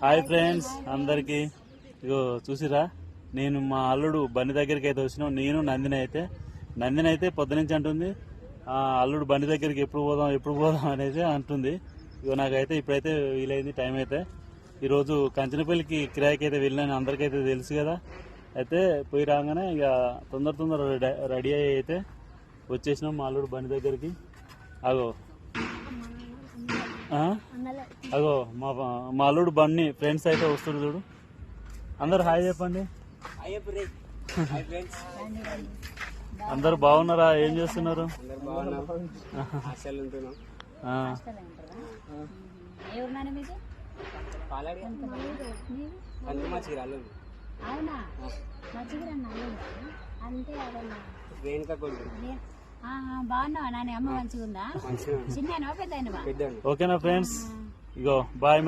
Hi friends అందరికి. ఇగో చూసిరా, నేను మా అల్లుడు బండి దగ్గరికి అయితే వచ్చినాం. నేను నందిని అయితే పొద్దునుంచి అంటుంది అల్లుడు బండి దగ్గరికి ఎప్పుడు పోదాం అనేది అంటుంది. ఇగో నాకైతే ఇప్పుడైతే వీలైంది టైం అయితే. ఈరోజు కంచనపల్లికి కిరాయికి అయితే వెళ్ళినాను, అందరికైతే తెలుసు కదా. అయితే పోయి రాగానే ఇక తొందర రెడీ అయ్యి అయితే వచ్చేసినాం మా అల్లుడు బండి దగ్గరికి. అగో మా అల్లుడు బండి ఫ్రెండ్స్ అయితే వస్తారు చూడు. అందరు హాయ్ చెప్పండి. అందరు బాగున్నారా? ఏం చేస్తున్నారు? బాగున్నావా నాని? అమ్మ మంచిగా ఉందా? చిన్న పెద్ద? ఓకేనా ఫ్రెండ్స్? ఇగో బాయ్.